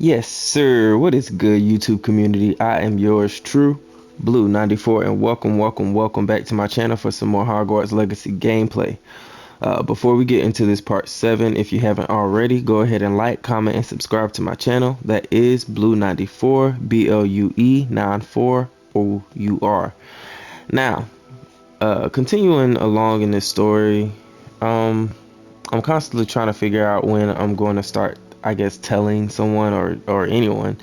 Yes, sir. What is good, YouTube community? I am yours, true Blue 94, and welcome back to my channel for some more Hogwarts Legacy gameplay. Before we get into this part 7, if you haven't already, go ahead and like, comment, and subscribe to my channel. That is Blue 94, BLUE 94 OUR. Now, continuing along in this story, I'm constantly trying to figure out when I'm going to start, I guess, telling someone or anyone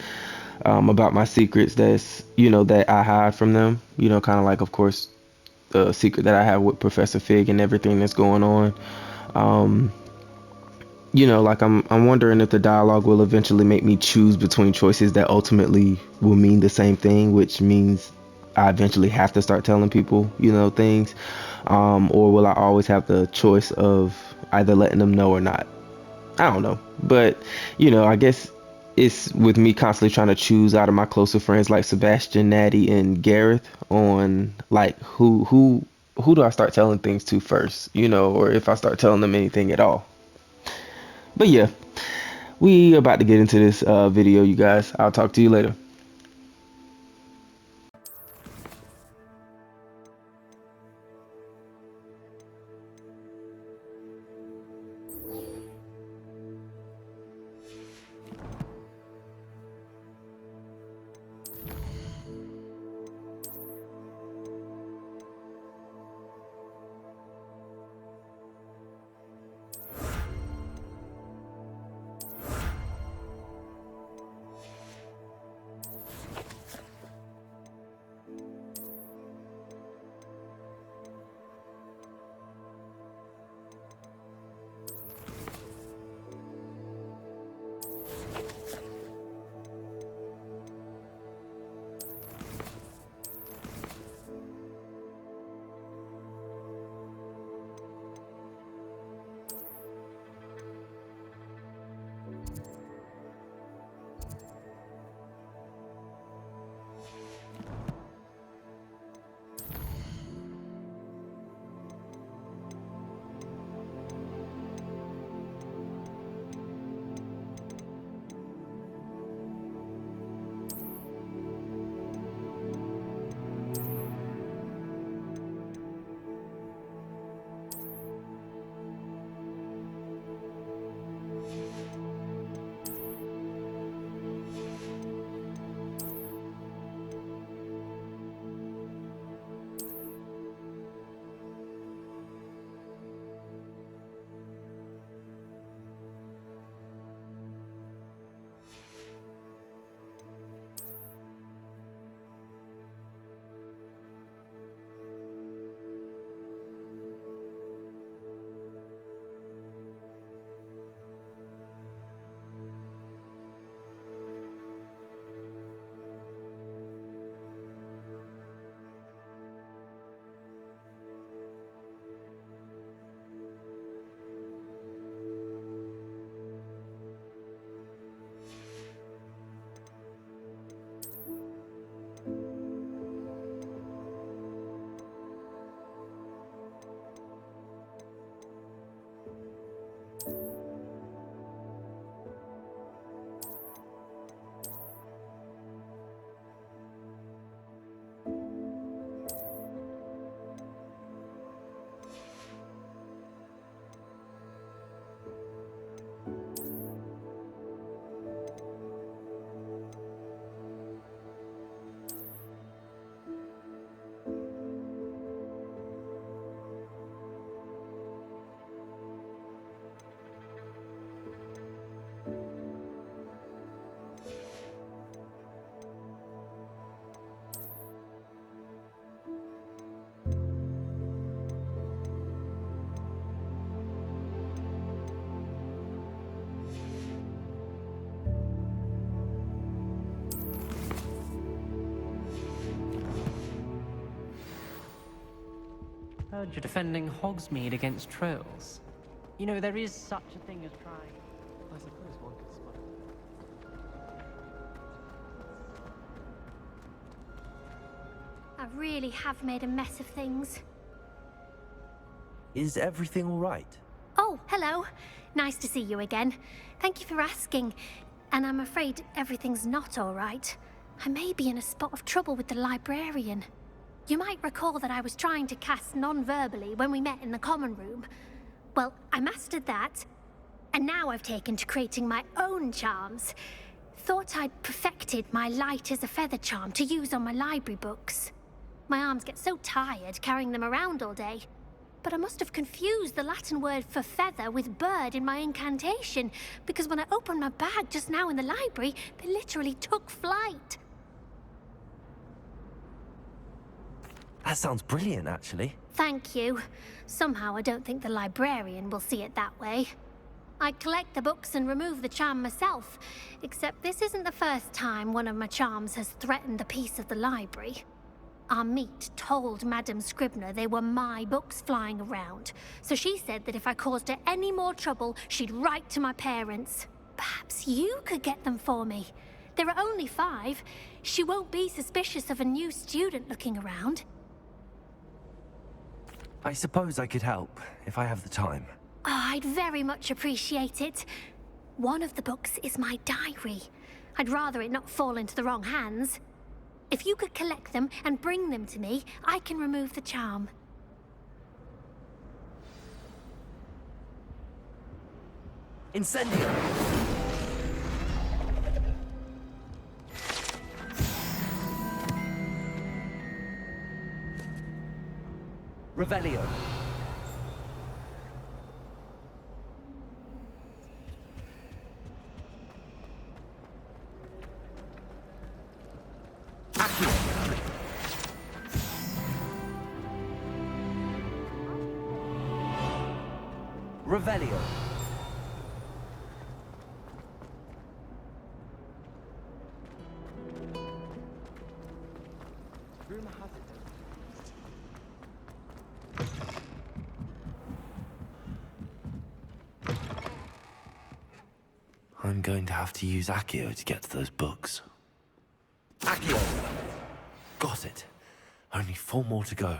about my secrets that I hide from them. Kind of like, of course, the secret that I have with Professor Fig and everything that's going on. Um, like I'm wondering if the dialogue will eventually make me choose between choices that ultimately will mean the same thing, which means I eventually have to start telling people, things. Or will I always have the choice of either letting them know or not? I don't know. But, I guess it's with me constantly trying to choose out of my closer friends like Sebastian, Natty, and Gareth on like who do I start telling things to first, or if I start telling them anything at all. But yeah, we about to get into this video, you guys. I'll talk to you later. Heard you're defending Hogsmeade against trolls. You know, there is such a thing as trying. I suppose one could spot. I really have made a mess of things. Is everything all right? Oh, hello. Nice to see you again. Thank you for asking. and I'm afraid everything's not all right. I may be in a spot of trouble with the librarian. You might recall that I was trying to cast non-verbally when we met in the common room. Well, I mastered that, and now I've taken to creating my own charms. Thought I'd perfected my light as a feather charm to use on my library books. My arms get so tired carrying them around all day. But I must have confused the Latin word for feather with bird in my incantation, because when I opened my bag just now in the library, they literally took flight. That sounds brilliant, actually. Thank you. Somehow I don't think the librarian will see it that way. I'd collect the books and remove the charm myself, except this isn't the first time one of my charms has threatened the peace of the library. Our meet told Madame Scribner they were my books flying around, so she said that if I caused her any more trouble, she'd write to my parents. Perhaps you could get them for me. There are only 5. She won't be suspicious of a new student looking around. I suppose I could help, if I have the time. Oh, I'd very much appreciate it. One of the books is my diary. I'd rather it not fall into the wrong hands. If you could collect them and bring them to me, I can remove the charm. Incendio! Revelio. Accio. Revelio. I'm going to have to use Accio to get to those books. Accio! Got it. Only 4 more to go.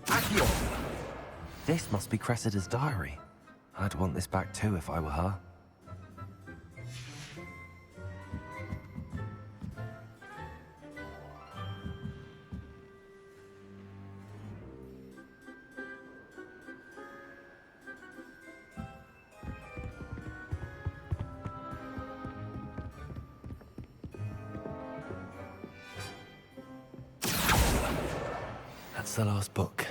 Accio! This must be Cressida's diary. I'd want this back too if I were her. That's the last book.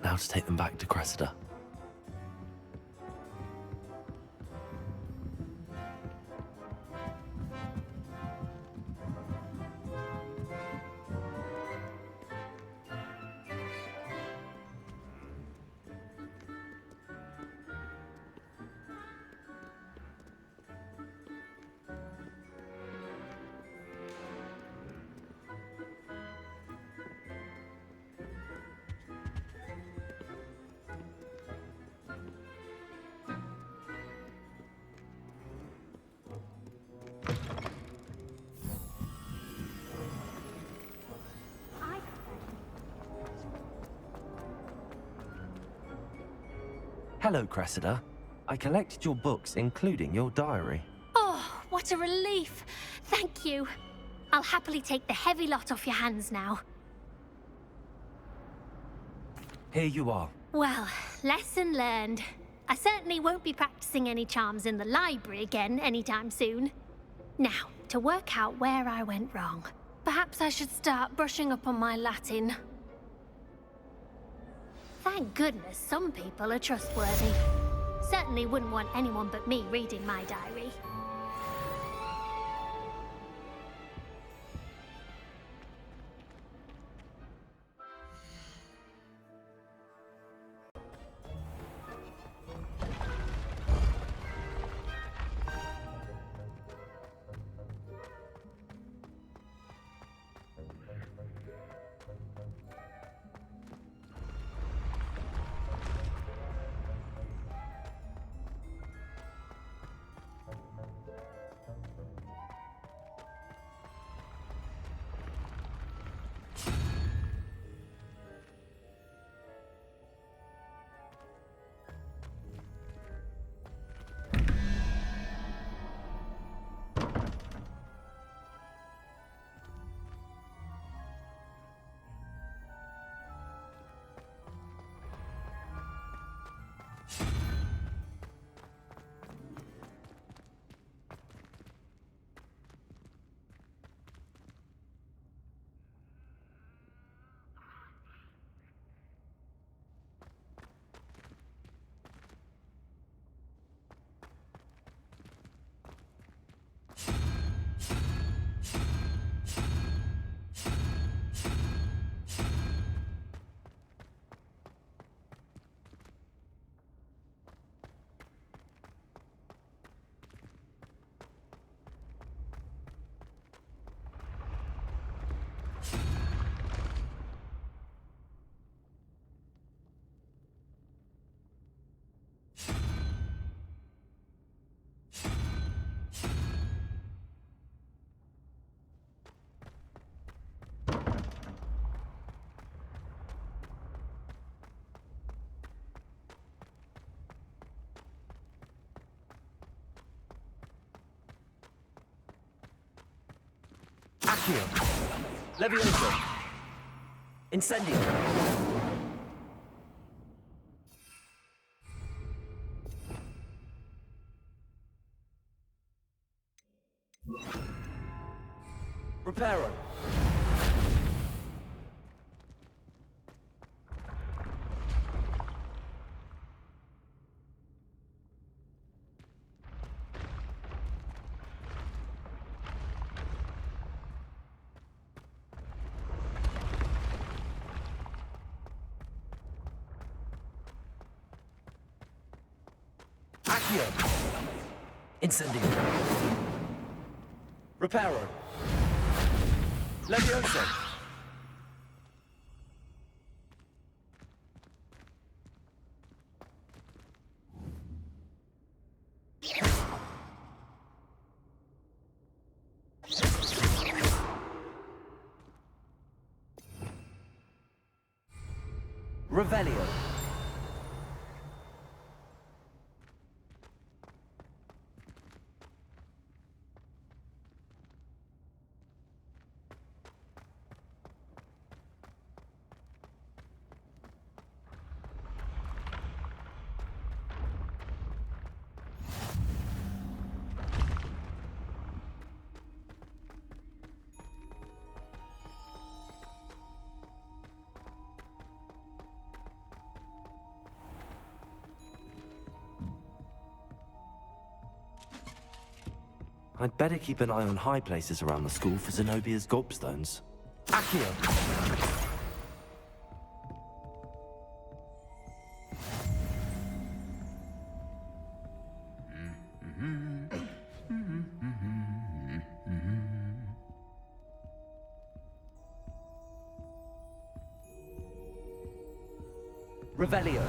Now to take them back to Cressida. Hello, Cressida. I collected your books, including your diary. Oh, what a relief. Thank you. I'll happily take the heavy lot off your hands now. Here you are. Well, lesson learned. I certainly won't be practicing any charms in the library again anytime soon. Now, to work out where I went wrong. Perhaps I should start brushing up on my Latin. Thank goodness some people are trustworthy. Certainly wouldn't want anyone but me reading my diary. Accio. Levioso. Incendio. Reparo. Accio. Incendio. Reparo. Levioso. Revelio. I'd better keep an eye on high places around the school for Zenobia's gobstones. Accio! Revelio.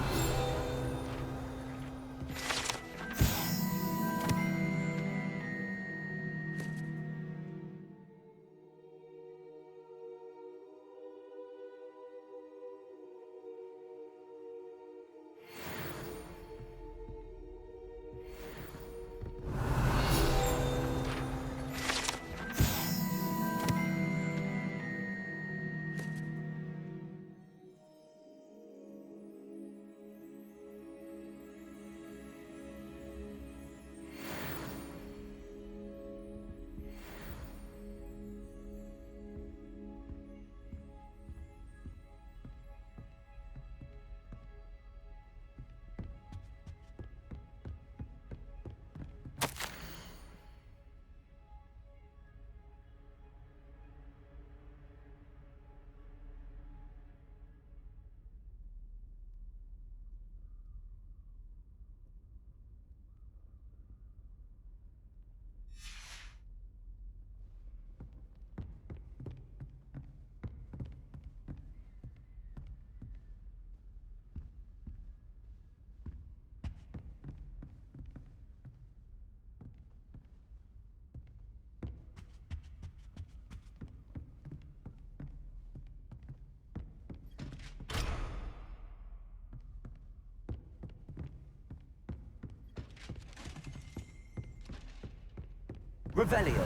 Revelio.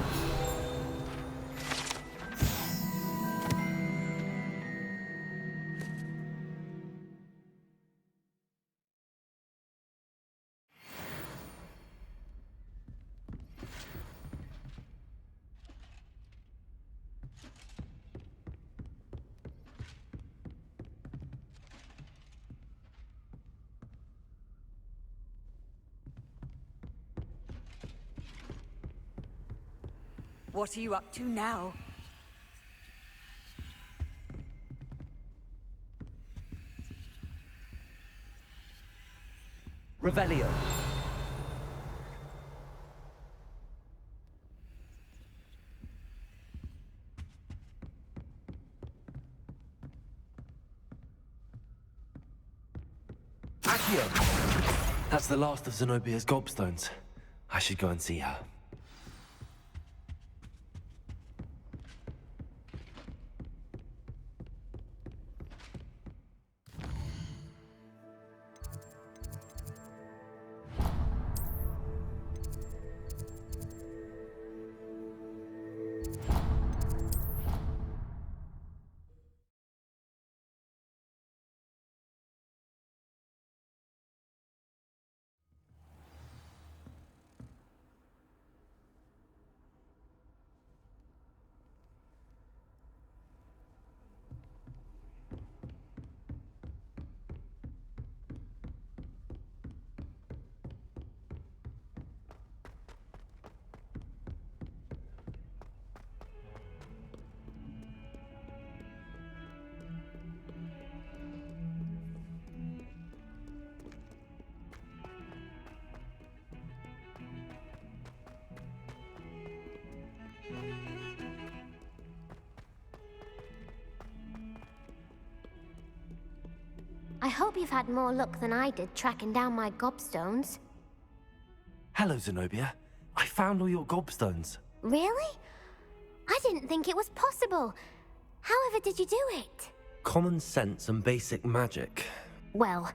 What are you up to now? Revelio. Accio! That's the last of Zenobia's gobstones. I should go and see her. I hope you've had more luck than I did tracking down my gobstones. Hello, Zenobia. I found all your gobstones. Really? I didn't think it was possible. However did you do it? Common sense and basic magic. Well,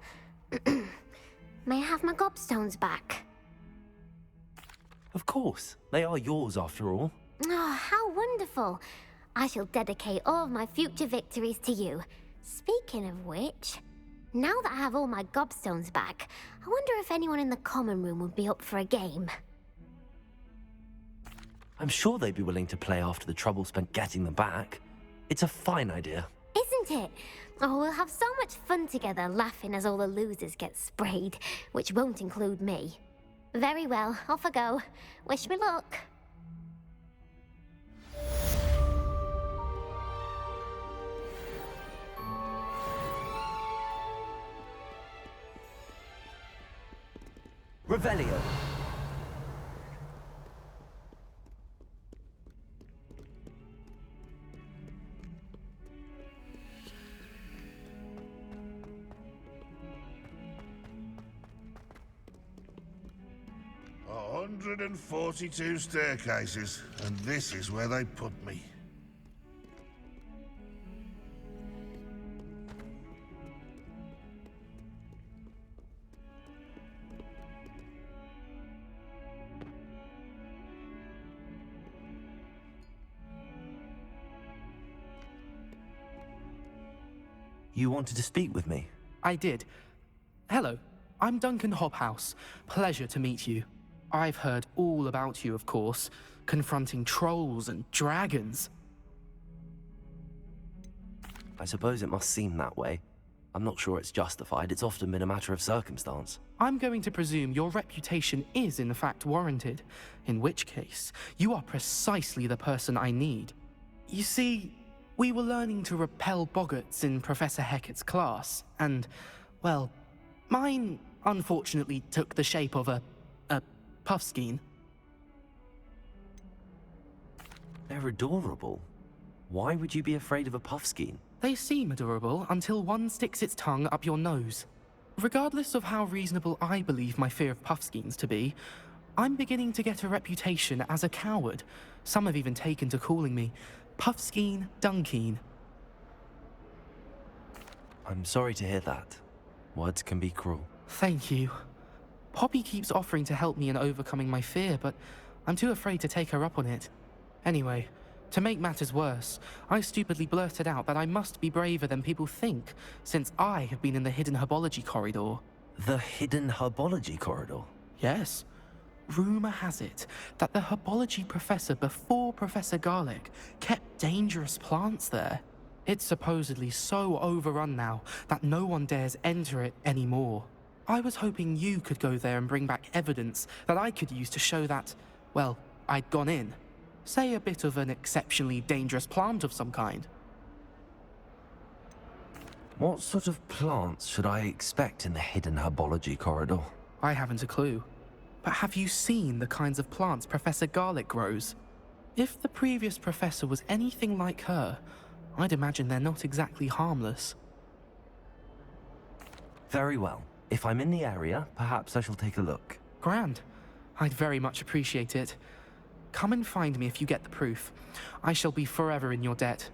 may I have my gobstones back? Of course. They are yours after all. Oh, how wonderful. I shall dedicate all of my future victories to you. Speaking of which, now that I have all my gobstones back, I wonder if anyone in the common room would be up for a game. I'm sure they'd be willing to play after the trouble spent getting them back. It's a fine idea. Isn't it? Oh, we'll have so much fun together, laughing as all the losers get sprayed, which won't include me. Very well, off I go. Wish me luck. Revelio. A 142 staircases, and this is where they put me. You wanted to speak with me? I did. Hello, I'm Duncan Hobhouse. Pleasure to meet you. I've heard all about you, of course, confronting trolls and dragons. I suppose it must seem that way. I'm not sure it's justified. It's often been a matter of circumstance. I'm going to presume your reputation is in fact warranted, in which case, you are precisely the person I need. You see, we were learning to repel boggarts in Professor Hecat's class, and, well, mine unfortunately took the shape of a puffskein. They're adorable. Why would you be afraid of a puffskein? They seem adorable until one sticks its tongue up your nose. Regardless of how reasonable I believe my fear of puffskeins to be, I'm beginning to get a reputation as a coward. Some have even taken to calling me Puffskein Dunkeen. I'm sorry to hear that. Words can be cruel. Thank you. Poppy keeps offering to help me in overcoming my fear, but I'm too afraid to take her up on it. Anyway, to make matters worse, I stupidly blurted out that I must be braver than people think, since I have been in the hidden herbology corridor. The hidden herbology corridor? Yes. Rumor has it that the herbology professor before Professor Garlic kept dangerous plants there. It's supposedly so overrun now that no one dares enter it anymore. I was hoping you could go there and bring back evidence that I could use to show that, well, I'd gone in. Say a bit of an exceptionally dangerous plant of some kind. What sort of plants should I expect in the hidden herbology corridor? I haven't a clue. But have you seen the kinds of plants Professor Garlic grows? If the previous professor was anything like her, I'd imagine they're not exactly harmless. Very well. If I'm in the area, perhaps I shall take a look. Grand. I'd very much appreciate it. Come and find me if you get the proof. I shall be forever in your debt.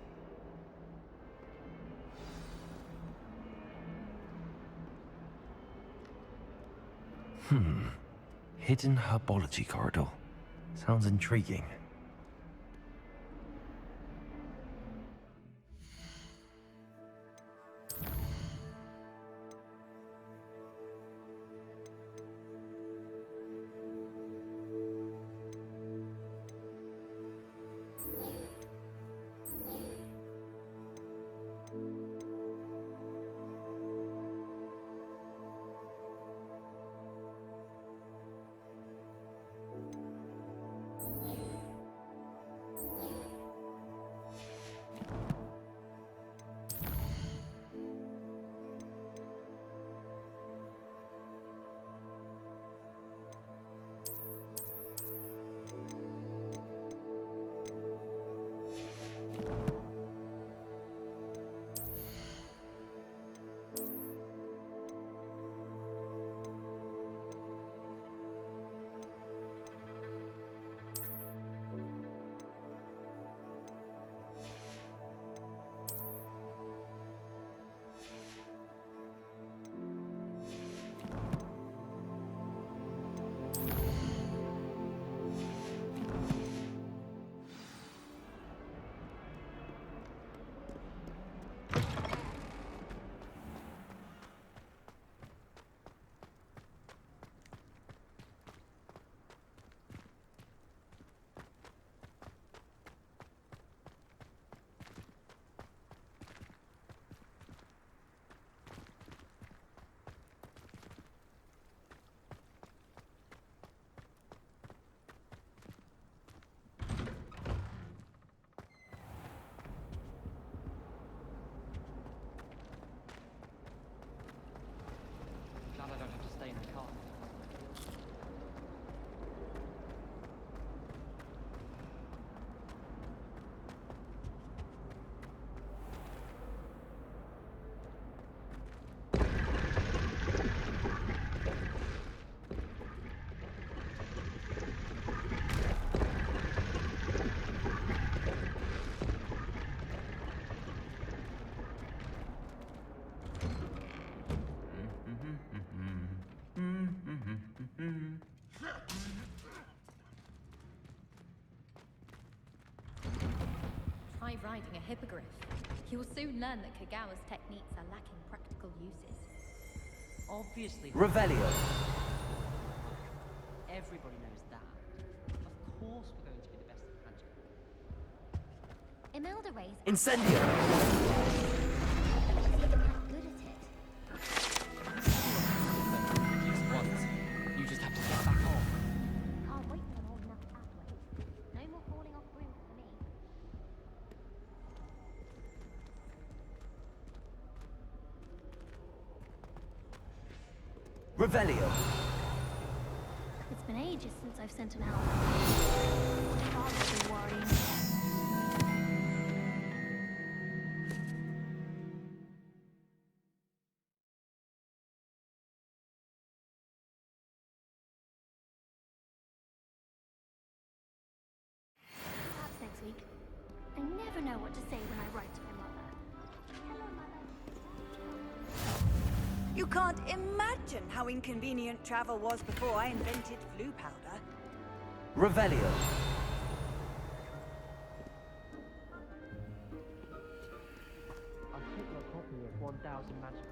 Hidden herbology corridor. Sounds intriguing. Glad I don't have to stay in the car. Try riding a hippogriff. You'll soon learn that Kagawa's techniques are lacking practical uses. Obviously. Revelio. Everybody knows that. Of course we're going to be the best at magic. Imelda Ray's Incendio. good at it. Use it once. You just have to get back on. Can't wait for long enough pathways. No more falling off roofs for me. Revelio. It's been ages since I've sent an album. Father's been worrying. Perhaps next week. I never know what to say when I write to my mother. Hello, Mother. You can't imagine how inconvenient travel was before I invented flu powder. Revelio. I'll take you a copy of 1000 Magical.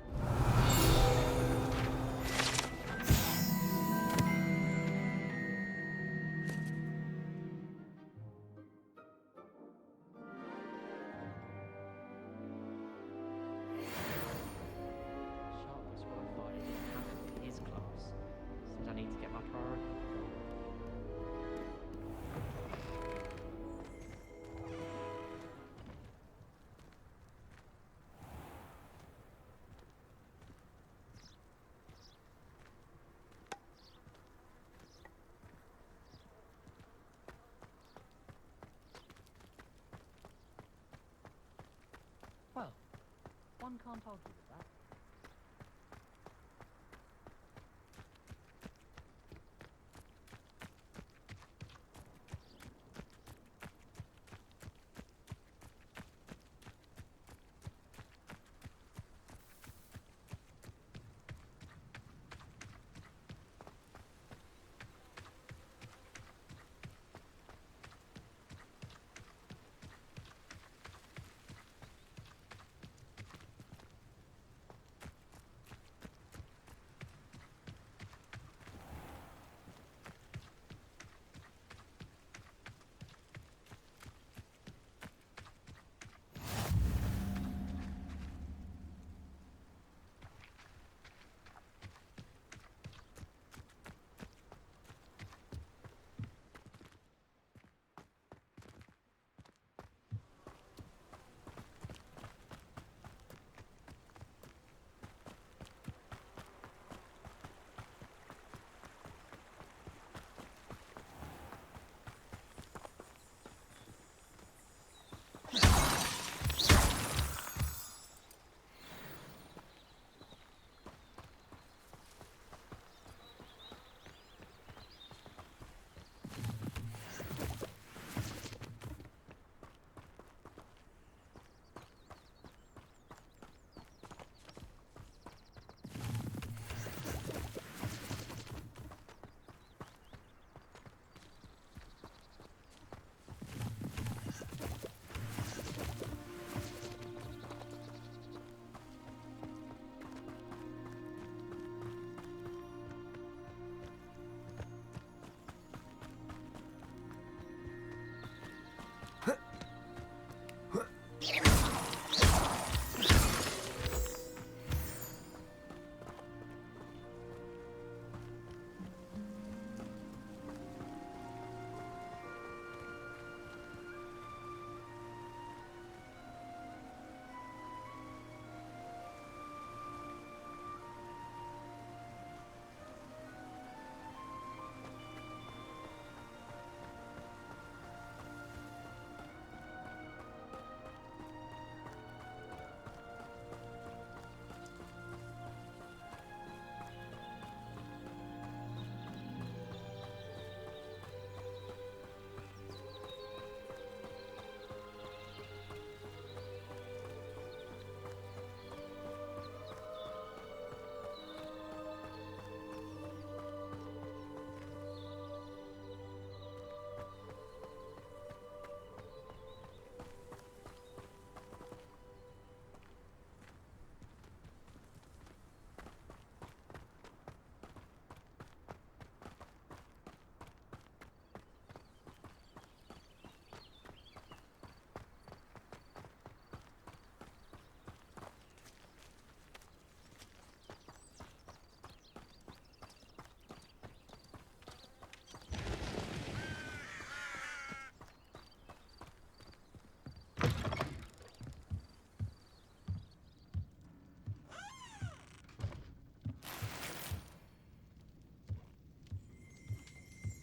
Sharpless would have thought it didn't have to be his class, since I need to get my priority control. Well, one can't argue with that.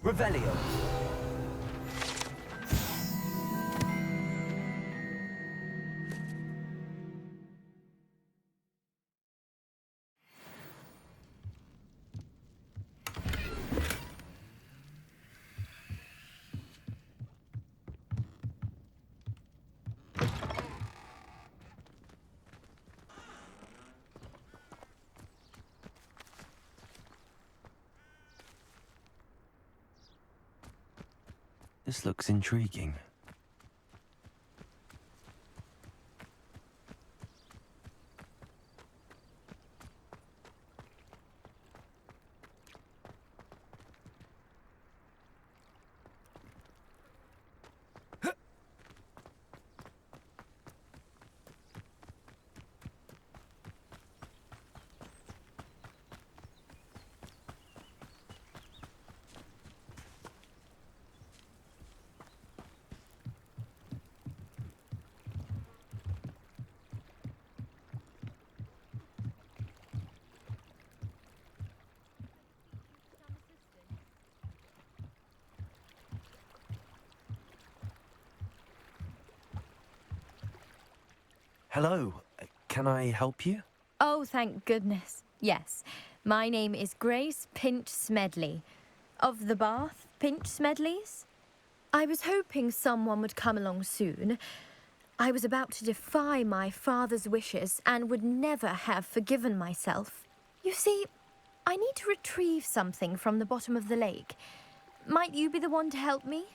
Revelio. This looks intriguing. Hello, can I help you? Oh, thank goodness. Yes. My name is Grace Pinch Smedley. Of the Bath Pinch Smedleys? I was hoping someone would come along soon. I was about to defy my father's wishes and would never have forgiven myself. You see, I need to retrieve something from the bottom of the lake. Might you be the one to help me?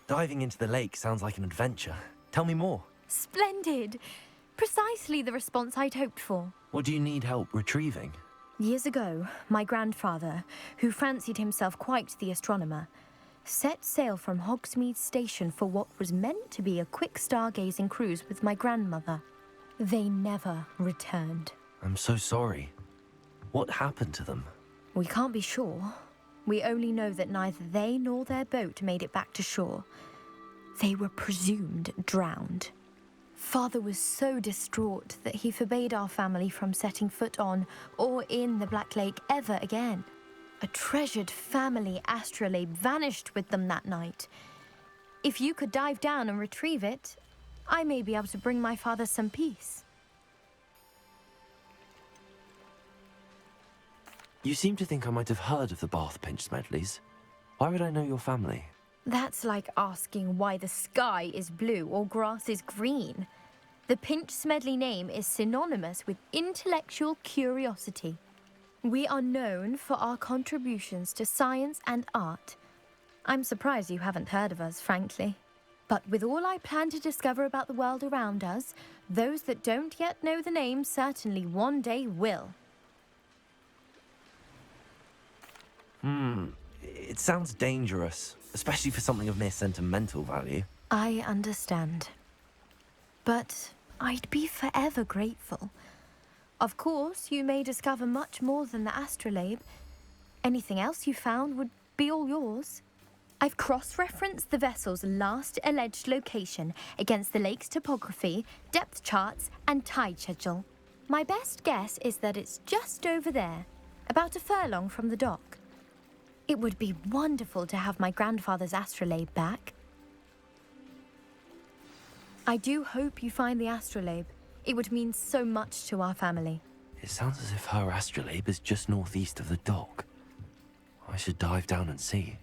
Diving into the lake sounds like an adventure. Tell me more. Splendid! Precisely the response I'd hoped for. What do you need help retrieving? Years ago, my grandfather, who fancied himself quite the astronomer, set sail from Hogsmeade Station for what was meant to be a quick stargazing cruise with my grandmother. They never returned. I'm so sorry. What happened to them? We can't be sure. We only know that neither they nor their boat made it back to shore. They were presumed drowned. Father was so distraught that he forbade our family from setting foot on or in the Black Lake ever again. A treasured family astrolabe vanished with them that night. If you could dive down and retrieve it, I may be able to bring my father some peace. You seem to think I might have heard of the Bath Pinch Smedleys. Why would I know your family? That's like asking why the sky is blue or grass is green. The Pinch Smedley name is synonymous with intellectual curiosity. We are known for our contributions to science and art. I'm surprised you haven't heard of us, frankly. But with all I plan to discover about the world around us, those that don't yet know the name certainly one day will. It sounds dangerous, especially for something of mere sentimental value. I understand. But I'd be forever grateful. Of course, you may discover much more than the astrolabe. Anything else you found would be all yours. I've cross-referenced the vessel's last alleged location against the lake's topography, depth charts, and tide schedule. My best guess is that it's just over there, about a furlong from the dock. It would be wonderful to have my grandfather's astrolabe back. I do hope you find the astrolabe. It would mean so much to our family. It sounds as if her astrolabe is just northeast of the dock. I should dive down and see.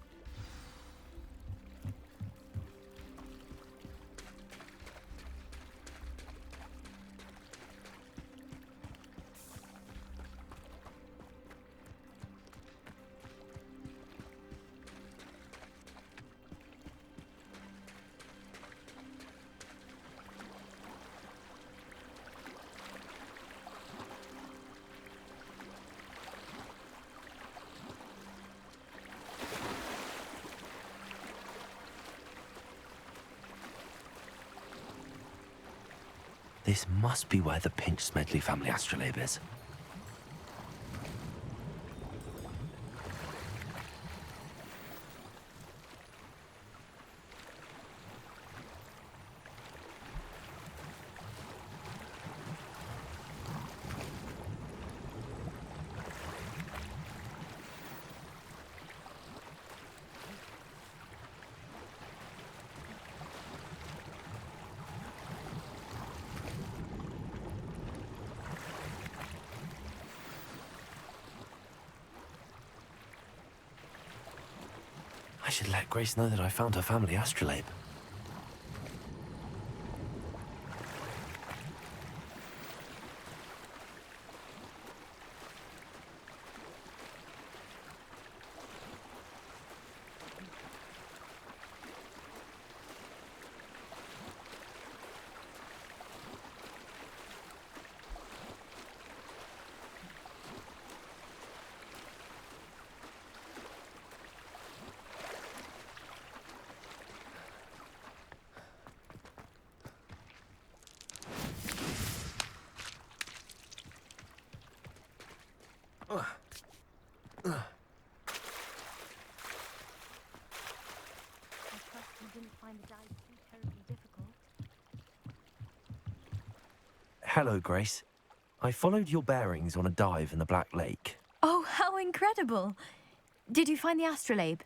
This must be where the Pinch Smedley family astrolabe is. I should let Grace know that I found her family astrolabe. Hello, Grace. I followed your bearings on a dive in the Black Lake. Oh, how incredible! Did you find the astrolabe?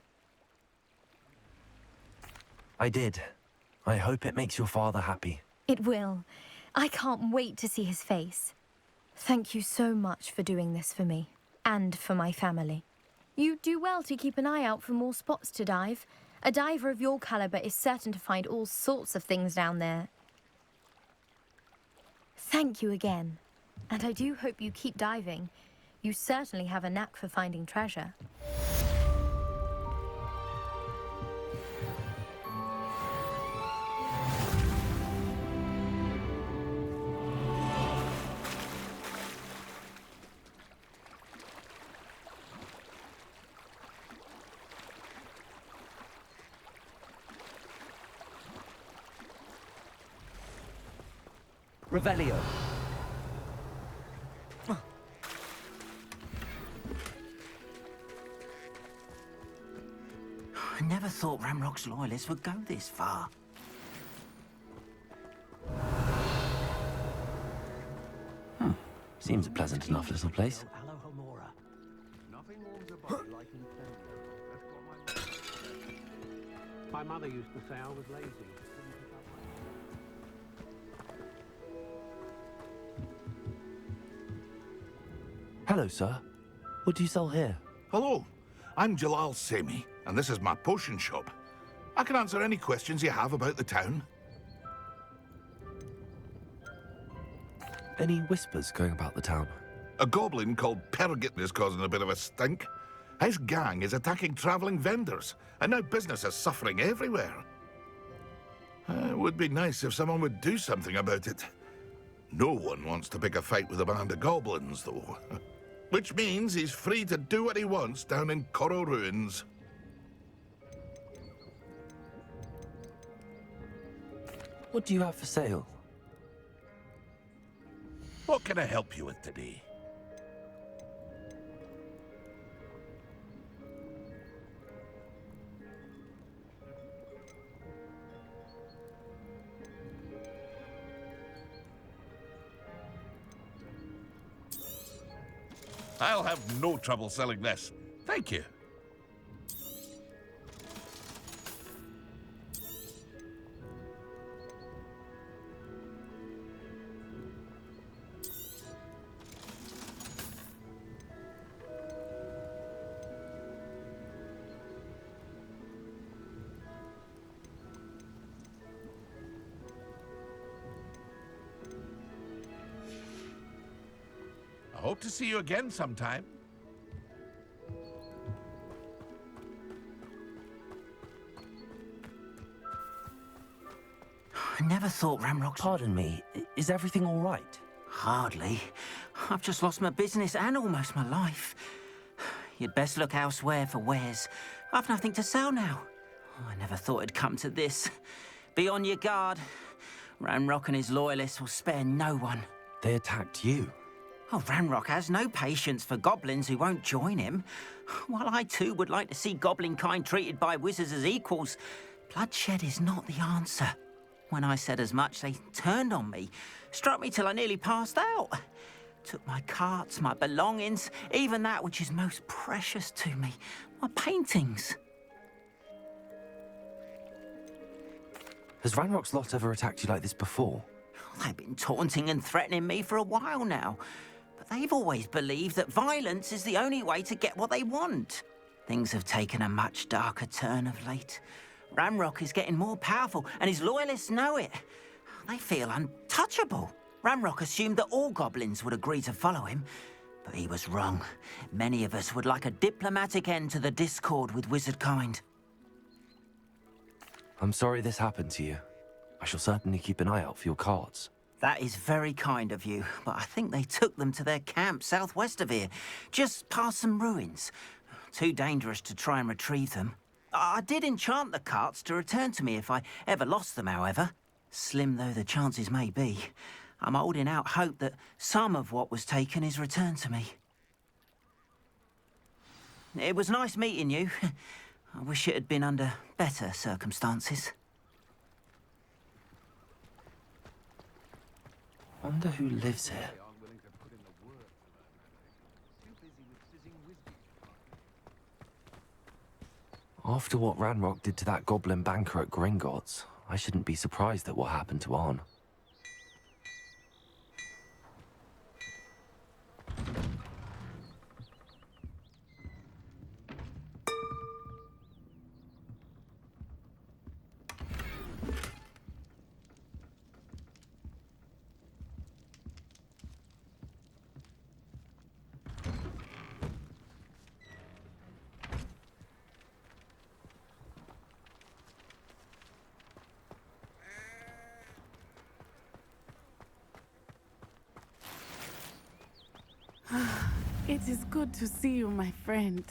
I did. I hope it makes your father happy. It will. I can't wait to see his face. Thank you so much for doing this for me, and for my family. You do well to keep an eye out for more spots to dive. A diver of your caliber is certain to find all sorts of things down there. Thank you again. And I do hope you keep diving. You certainly have a knack for finding treasure. Revelio. I never thought Ramrock's loyalists would go this far. Seems a pleasant enough little place. Nothing warms a body like incendio. That's what my mother used to say I was lazy. Hello, sir. What do you sell here? Hello, I'm Jalal Semi, and this is my potion shop. I can answer any questions you have about the town. Any whispers going about the town? A goblin called Pergit is causing a bit of a stink. His gang is attacking travelling vendors, and now business is suffering everywhere. It would be nice if someone would do something about it. No one wants to pick a fight with a band of goblins, though. Which means he's free to do what he wants down in Coral Ruins. What do you have for sale? What can I help you with today? I'll have no trouble selling this. Thank you. I hope to see you again sometime. I never thought Ramrock's... Pardon me, is everything all right? Hardly. I've just lost my business and almost my life. You'd best look elsewhere for wares. I've nothing to sell now. I never thought it'd come to this. Be on your guard. Ramrock and his loyalists will spare no one. They attacked you. Oh, Ramrock has no patience for goblins who won't join him. While I too would like to see goblin kind treated by wizards as equals, bloodshed is not the answer. When I said as much, they turned on me, struck me till I nearly passed out. Took my carts, my belongings, even that which is most precious to me, my paintings. Has Ranrock's lot ever attacked you like this before? They've been taunting and threatening me for a while now. But they've always believed that violence is the only way to get what they want. Things have taken a much darker turn of late. Ramrock is getting more powerful, and his loyalists know it. They feel untouchable. Ramrock assumed that all goblins would agree to follow him, but he was wrong. Many of us would like a diplomatic end to the discord with wizard kind. I'm sorry this happened to you. I shall certainly keep an eye out for your cards. That is very kind of you, but I think they took them to their camp southwest of here, just past some ruins. Too dangerous to try and retrieve them. I did enchant the carts to return to me if I ever lost them, however. Slim though the chances may be, I'm holding out hope that some of what was taken is returned to me. It was nice meeting you. I wish it had been under better circumstances. Wonder who lives here. After what Ranrock did to that goblin banker at Gringotts, I shouldn't be surprised at what happened to Arn. It is good to see you, my friend.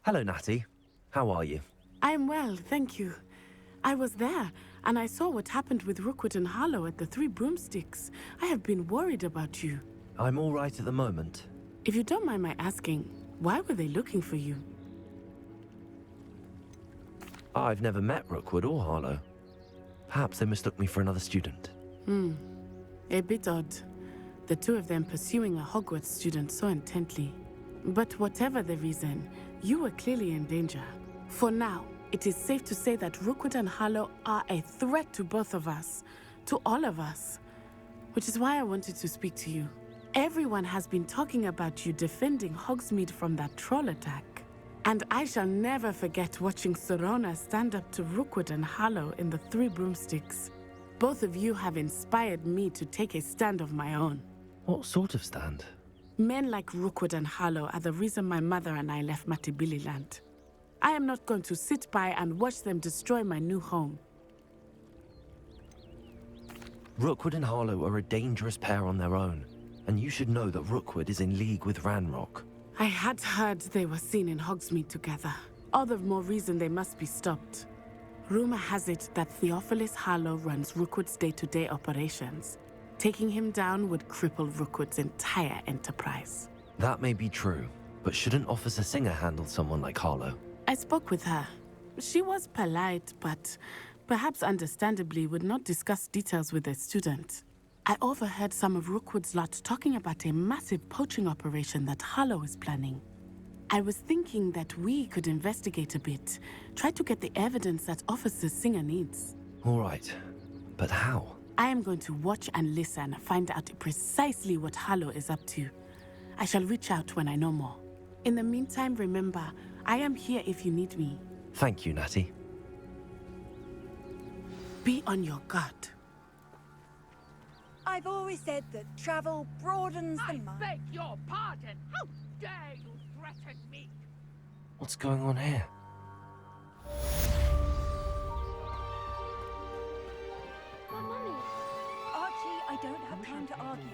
Hello, Natty. How are you? I'm well, thank you. I was there, and I saw what happened with Rookwood and Harlow at the Three Broomsticks. I have been worried about you. I'm all right at the moment. If you don't mind my asking, why were they looking for you? I've never met Rookwood or Harlow. Perhaps they mistook me for another student. A bit odd. The two of them pursuing a Hogwarts student so intently. But whatever the reason, you were clearly in danger. For now, it is safe to say that Rookwood and Harlow are a threat to both of us, to all of us. Which is why I wanted to speak to you. Everyone has been talking about you defending Hogsmeade from that troll attack. And I shall never forget watching Sorona stand up to Rookwood and Harlow in the Three Broomsticks. Both of you have inspired me to take a stand of my own. What sort of stand? Men like Rookwood and Harlow are the reason my mother and I left Matabeleland. I am not going to sit by and watch them destroy my new home. Rookwood and Harlow are a dangerous pair on their own, and you should know that Rookwood is in league with Ranrock. I had heard they were seen in Hogsmeade together. All the more reason they must be stopped. Rumor has it that Theophilus Harlow runs Rookwood's day-to-day operations. Taking him down would cripple Rookwood's entire enterprise. That may be true, but shouldn't Officer Singer handle someone like Harlow? I spoke with her. She was polite, but perhaps understandably would not discuss details with a student. I overheard some of Rookwood's lot talking about a massive poaching operation that Harlow is planning. I was thinking that we could investigate a bit, try to get the evidence that Officer Singer needs. All right, but how? I am going to watch and listen, find out precisely what Harlow is up to. I shall reach out when I know more. In the meantime, remember, I am here if you need me. Thank you, Natty. Be on your guard. I've always said that travel broadens the mind. I beg your pardon! How dare you threaten me? What's going on here? Mummy! Archie, I don't have time to argue.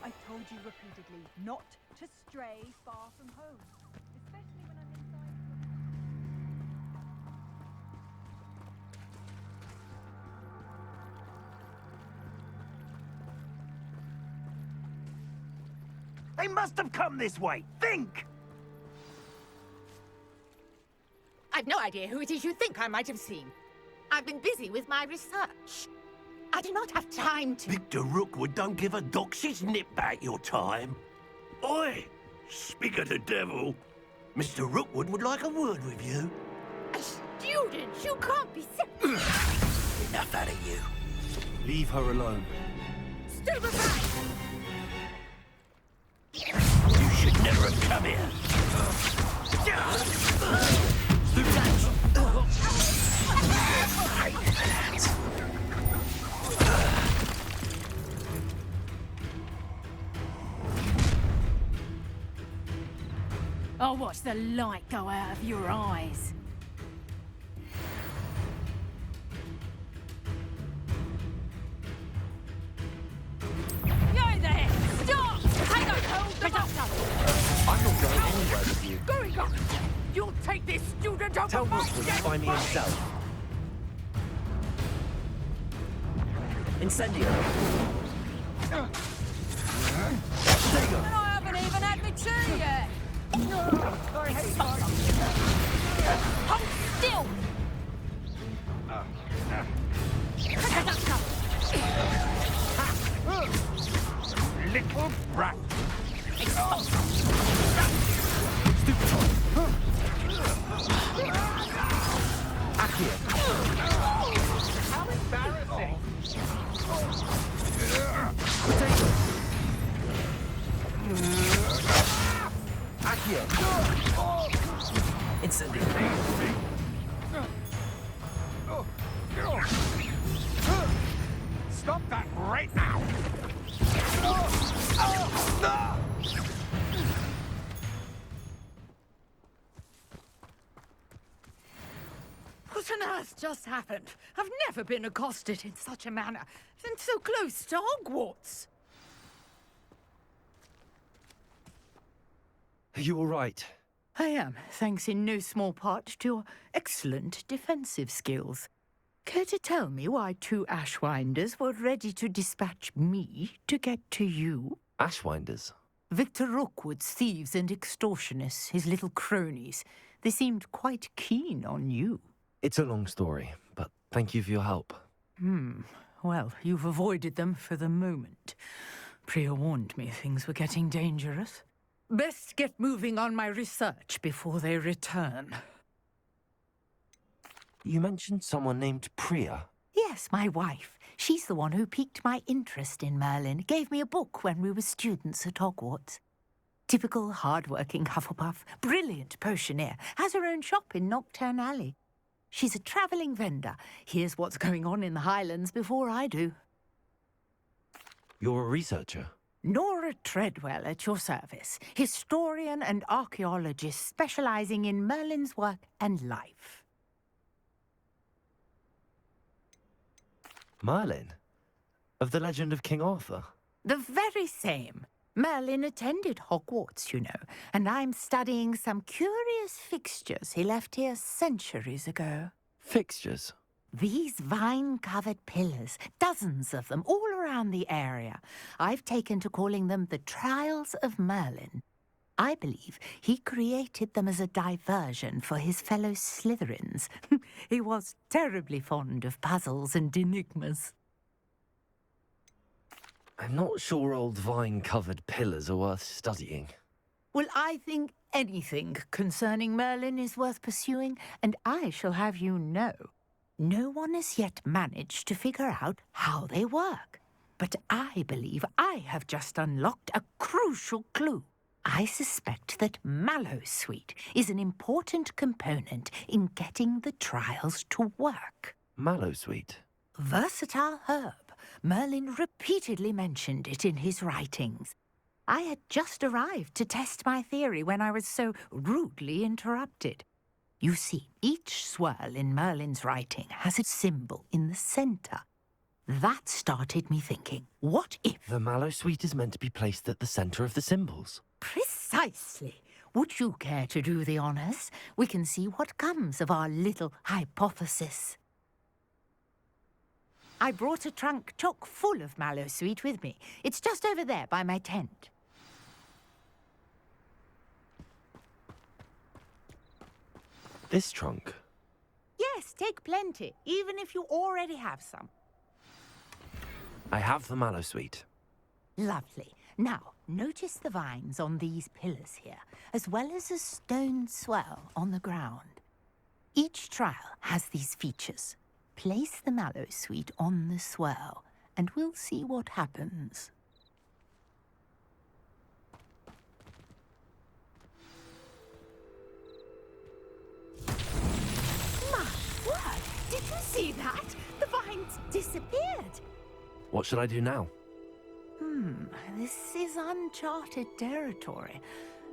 I've told you repeatedly not to stray far from home. Especially when I'm inside. They must have come this way. Think! I've no idea who it is you think I might have seen. I've been busy with my research. I do not have time to... Victor Rookwood don't give a doxy's nip back your time. Oi! Speak of the devil. Mr. Rookwood would like a word with you. A student? You can't be so... Enough out of you. Leave her alone. Stupefy! You should never have come here. I'll watch the light go out of your eyes. You're there! Stop! Hang on, hold the bus. I'm not going anywhere with you. Going on! You'll take this student over Tell my Rookwood to dead find me body. himself. Incendio. And I haven't even had my tea yet. Hold still! Little brat. How embarrassing! Incendio. Stop that right now! What on earth just happened? I've never been accosted in such a manner, and so close to Hogwarts. Are you all right? I am, thanks in no small part to your excellent defensive skills. Care to tell me why two Ashwinders were ready to dispatch me to get to you? Ashwinders? Victor Rookwood's thieves and extortionists, his little cronies. They seemed quite keen on you. It's a long story, but thank you for your help. Well, you've avoided them for the moment. Priya warned me things were getting dangerous. Best get moving on my research before they return. You mentioned someone named Priya. Yes, my wife. She's the one who piqued my interest in Merlin. Gave me a book when we were students at Hogwarts. Typical hard-working Hufflepuff, brilliant potioneer, has her own shop in Knockturn Alley. She's a travelling vendor. Hears what's going on in the Highlands before I do. You're a researcher? Nora Treadwell at your service, historian and archaeologist specialising in Merlin's work and life. Merlin? Of the legend of King Arthur? The very same. Merlin attended Hogwarts, you know, and I'm studying some curious fixtures he left here centuries ago. Fixtures? These vine-covered pillars, dozens of them, all around the area. I've taken to calling them the Trials of Merlin. I believe he created them as a diversion for his fellow Slytherins. He was terribly fond of puzzles and enigmas. I'm not sure old vine-covered pillars are worth studying. Well, I think anything concerning Merlin is worth pursuing, and I shall have you know, no one has yet managed to figure out how they work. But I believe I have just unlocked a crucial clue. I suspect that Mallowsweet is an important component in getting the trials to work. Mallowsweet? Versatile herb, Merlin repeatedly mentioned it in his writings. I had just arrived to test my theory when I was so rudely interrupted. You see, each swirl in Merlin's writing has a symbol in the center. That started me thinking, what if... The mallow sweet is meant to be placed at the center of the symbols. Precisely. Would you care to do the honors? We can see what comes of our little hypothesis. I brought a trunk chock full of mallow sweet with me. It's just over there by my tent. This trunk? Yes, take plenty, even if you already have some. I have the mallow sweet. Lovely. Now, notice the vines on these pillars here, as well as a stone swell on the ground. Each trial has these features. Place the mallow sweet on the swell, and we'll see what happens. My word! Did you see that? The vines disappeared. What should I do now? This is uncharted territory.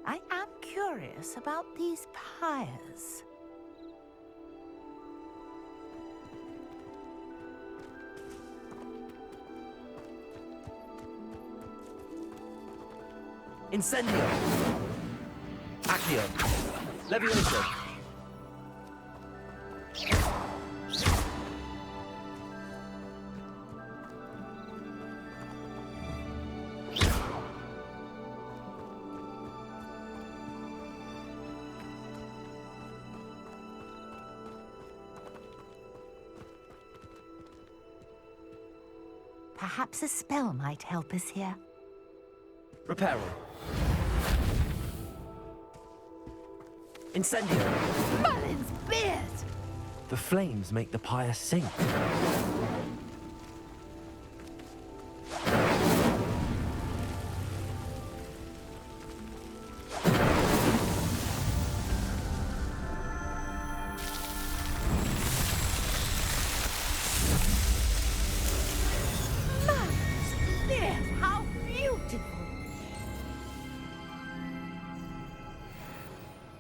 I am curious about these pyres. Incendio! Accio! Leviation! Perhaps a spell might help us here. Reparo! Incendio! Merlin's beard! The flames make the pyre sink. How beautiful!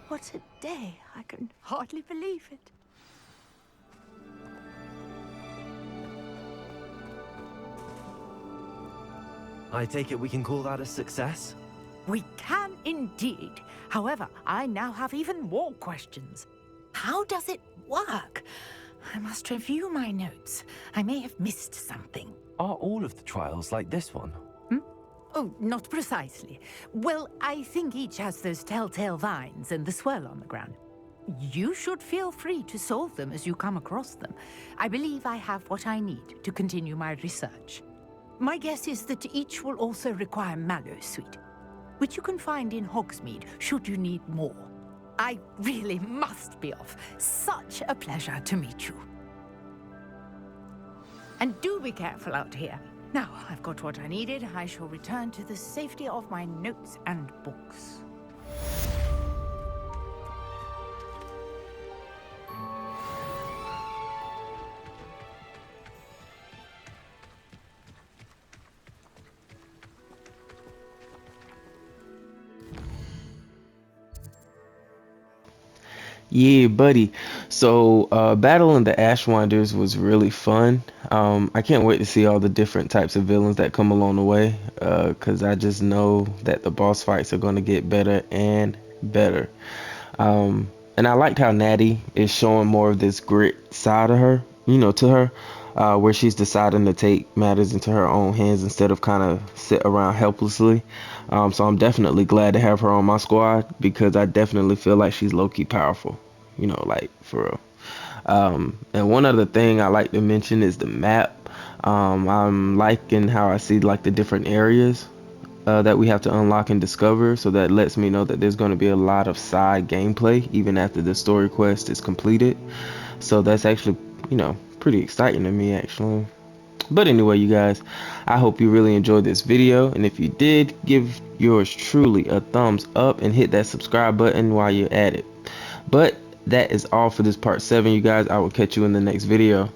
What a day! I can hardly believe it. I take it we can call that a success? We can indeed. However, I now have even more questions. How does it work? I must review my notes. I may have missed something. Are all of the trials like this one? Oh, not precisely. Well, I think each has those telltale vines and the swirl on the ground. You should feel free to solve them as you come across them. I believe I have what I need to continue my research. My guess is that each will also require mallow sweet, which you can find in Hogsmeade should you need more. I really must be off. Such a pleasure to meet you. And do be careful out here. Now I've got what I needed, I shall return to the safety of my notes and books. Yeah, buddy. So, battling the Ashwinders was really fun. I can't wait to see all the different types of villains that come along the way, because I just know that the boss fights are going to get better and better. And I liked how Natty is showing more of this grit side of her, to her, where she's deciding to take matters into her own hands instead of kind of sit around helplessly. So I'm definitely glad to have her on my squad because I definitely feel like she's low-key powerful, like for real. And one other thing I like to mention is the map. I'm liking how I see like the different areas that we have to unlock and discover, so that lets me know that there's going to be a lot of side gameplay even after the story quest is completed. So that's actually, pretty exciting to me actually. But anyway, you guys, I hope you really enjoyed this video, and if you did, give yours truly a thumbs up and hit that subscribe button while you're at it. But that is all for this part 7, you guys. I will catch you in the next video.